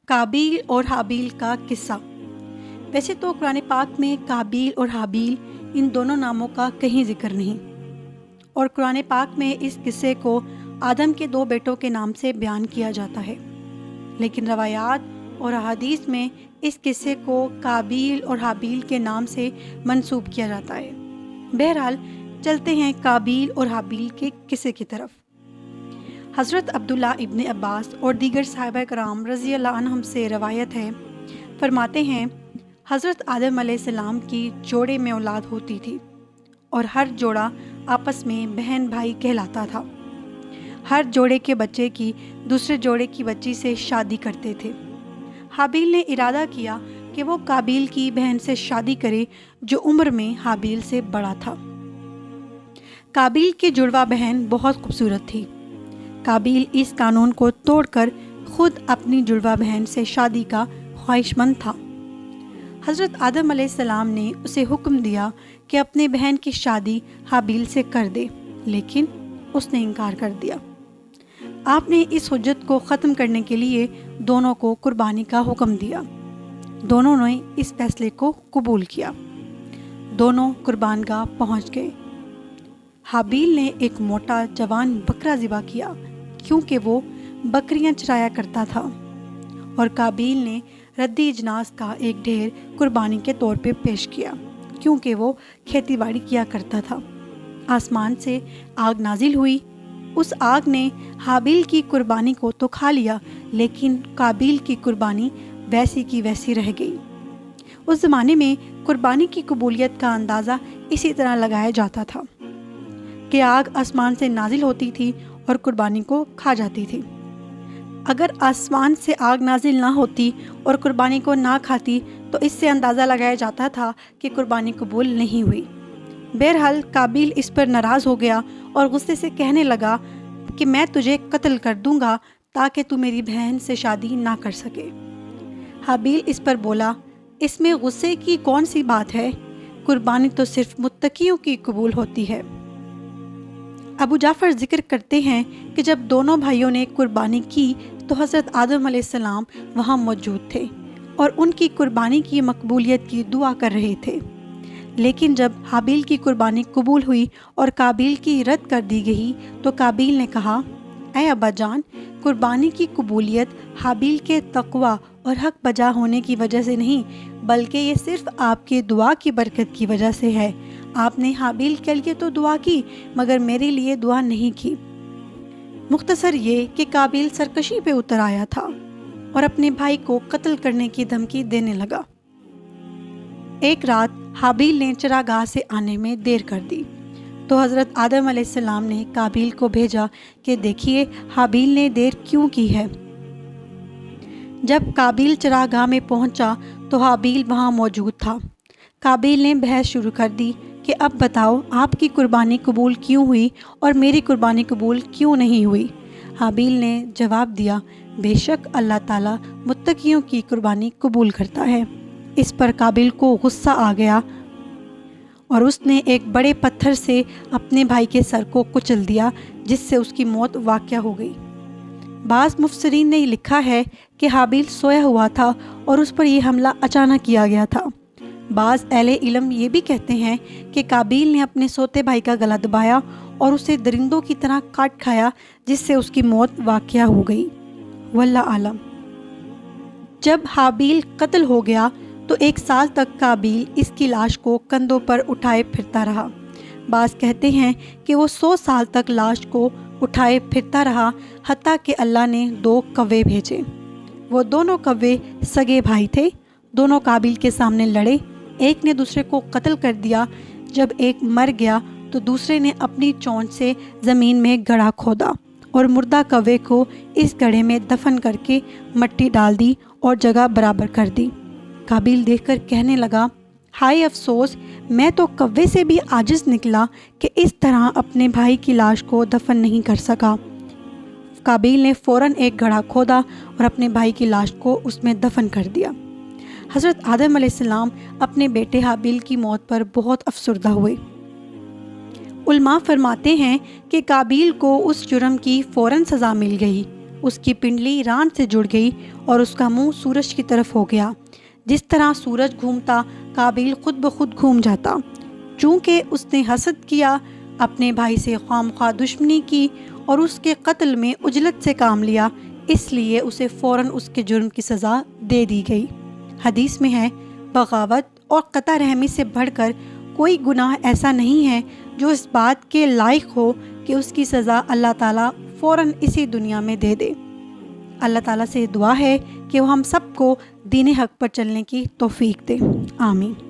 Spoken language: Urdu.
کابیل اور حابیل کا قصہ۔ ویسے تو قرآن پاک میں کابیل اور حابیل ان دونوں ناموں کا کہیں ذکر نہیں، اور قرآن پاک میں اس قصے کو آدم کے 2 بیٹوں کے نام سے بیان کیا جاتا ہے، لیکن روایات اور احادیث میں اس قصے کو کابیل اور حابیل کے نام سے منسوب کیا جاتا ہے۔ بہرحال چلتے ہیں کابیل اور حابیل کے قصے کی طرف۔ حضرت عبداللہ ابن عباس اور دیگر صحابہ کرام رضی اللہ عنہم سے روایت ہے، فرماتے ہیں حضرت آدم علیہ السلام کی جوڑے میں اولاد ہوتی تھی، اور ہر جوڑا آپس میں بہن بھائی کہلاتا تھا۔ ہر جوڑے کے بچے کی دوسرے جوڑے کی بچی سے شادی کرتے تھے۔ حابیل نے ارادہ کیا کہ وہ کابیل کی بہن سے شادی کرے جو عمر میں حابیل سے بڑا تھا۔ کابیل کی جڑواں بہن بہت خوبصورت تھی۔ کابیل اس قانون کو توڑ کر خود اپنی جڑواں بہن سے شادی کا خواہش مند تھا۔ حضرت آدم علیہ السلام نے اسے حکم دیا کہ اپنے بہن کی شادی حابیل سے کر دے، لیکن اس نے انکار کر دیا۔ آپ نے اس حجت کو ختم کرنے کے لیے دونوں کو قربانی کا حکم دیا۔ دونوں نے اس فیصلے کو قبول کیا۔ دونوں قربان گاہ پہنچ گئے۔ حابیل نے ایک موٹا جوان بکرا ذبح کیا کیونکہ وہ بکریاں چرایا کرتا تھا، اور کابیل نے ردی اجناس کا ایک ڈھیر قربانی کے طور پہ پیش کیا کیونکہ وہ کھیتی باڑی کیا کرتا تھا۔ آسمان سے آگ نازل ہوئی۔ اس آگ نے حابیل کی قربانی کو تو کھا لیا، لیکن کابیل کی قربانی ویسی کی ویسی رہ گئی۔ اس زمانے میں قربانی کی قبولیت کا اندازہ اسی طرح لگایا جاتا تھا کہ آگ آسمان سے نازل ہوتی تھی اور قربانی کو کھا جاتی تھی۔ اگر آسمان سے آگ نازل نہ ہوتی اور قربانی کو نہ کھاتی تو اس سے اندازہ لگایا جاتا تھا کہ قربانی قبول نہیں ہوئی۔ بہرحال کابیل اس پر ناراض ہو گیا اور غصے سے کہنے لگا کہ میں تجھے قتل کر دوں گا تاکہ تو میری بہن سے شادی نہ کر سکے۔ حابیل اس پر بولا، اس میں غصے کی کون سی بات ہے؟ قربانی تو صرف متقیوں کی قبول ہوتی ہے۔ ابو جعفر ذکر کرتے ہیں کہ جب دونوں بھائیوں نے قربانی کی تو حضرت آدم علیہ السلام وہاں موجود تھے اور ان کی قربانی کی مقبولیت کی دعا کر رہے تھے، لیکن جب حابیل کی قربانی قبول ہوئی اور کابیل کی رد کر دی گئی تو کابیل نے کہا، اے ابا جان، قربانی کی قبولیت حابیل کے تقوی اور حق بجا ہونے کی وجہ سے نہیں، بلکہ یہ صرف آپ کی دعا کی برکت کی وجہ سے ہے۔ آپ نے حابیل کے لیے تو دعا کی مگر میرے لیے دعا نہیں کی۔ مختصر یہ کہ کابیل سرکشی پہ اتر آیا تھا اور اپنے بھائی کو قتل کرنے کی دھمکی دینے لگا۔ ایک رات حابیل نے چراگاہ سے آنے میں دیر کر دی تو حضرت آدم علیہ السلام نے کابیل کو بھیجا کہ دیکھیے حابیل نے دیر کیوں کی ہے۔ جب کابیل چراگاہ میں پہنچا تو حابیل وہاں موجود تھا۔ کابیل نے بحث شروع کر دی کہ اب بتاؤ آپ کی قربانی قبول کیوں ہوئی اور میری قربانی قبول کیوں نہیں ہوئی؟ حابیل نے جواب دیا، بے شک اللہ تعالیٰ متقیوں کی قربانی قبول کرتا ہے۔ اس پر کابیل کو غصہ آ گیا اور اس نے ایک بڑے پتھر سے اپنے بھائی کے سر کو کچل دیا، جس سے اس کی موت واقع ہو گئی۔ بعض مفسرین نے لکھا ہے کہ حابیل سویا ہوا تھا اور اس پر یہ حملہ اچانک کیا گیا تھا۔ بعض اہل علم یہ بھی کہتے ہیں کہ کابیل نے اپنے سوتے بھائی کا گلا دبایا اور اسے درندوں کی طرح کاٹ کھایا، جس سے اس کی موت واقع ہو گئی۔ واللہ عالم۔ جب حابیل قتل ہو گیا تو 1 سال تک کابیل اس کی لاش کو کندھوں پر اٹھائے پھرتا رہا۔ بعض کہتے ہیں کہ وہ 100 سال تک لاش کو اٹھائے پھرتا رہا، حتیٰ کہ اللہ نے 2 کوے بھیجے۔ وہ دونوں کوے سگے بھائی تھے۔ دونوں کابیل کے سامنے لڑے۔ ایک نے دوسرے کو قتل کر دیا۔ جب ایک مر گیا تو دوسرے نے اپنی چونچ سے زمین میں گڑھا کھودا اور مردہ کوے کو اس گڑھے میں دفن کر کے مٹی ڈال دی اور جگہ برابر کر دی۔ کابیل دیکھ کر کہنے لگا، ہائے افسوس، میں تو کوے سے بھی عاجز نکلا کہ اس طرح اپنے بھائی کی لاش کو دفن نہیں کر سکا۔ کابیل نے فوراً ایک گڑھا کھودا اور اپنے بھائی کی لاش کو اس میں دفن کر دیا۔ حضرت آدم علیہ السلام اپنے بیٹے حابیل کی موت پر بہت افسردہ ہوئے۔ علماء فرماتے ہیں کہ کابیل کو اس جرم کی فوراً سزا مل گئی، اس کی پنڈلی ران سے جڑ گئی اور اس کا منہ سورج کی طرف ہو گیا۔ جس طرح سورج گھومتا قابیل خود بخود گھوم جاتا۔ چونکہ اس نے حسد کیا، اپنے بھائی سے خواہ دشمنی کی اور اس کے قتل میں عجلت سے کام لیا، اس لیے اسے فوراً اس کے جرم کی سزا دے دی گئی۔ حدیث میں ہے، بغاوت اور قطع رحمی سے بڑھ کر کوئی گناہ ایسا نہیں ہے جو اس بات کے لائق ہو کہ اس کی سزا اللہ تعالیٰ فوراً اسی دنیا میں دے دے۔ اللہ تعالیٰ سے دعا ہے کہ وہ ہم سب کو دین حق پر چلنے کی توفیق دے۔ آمین۔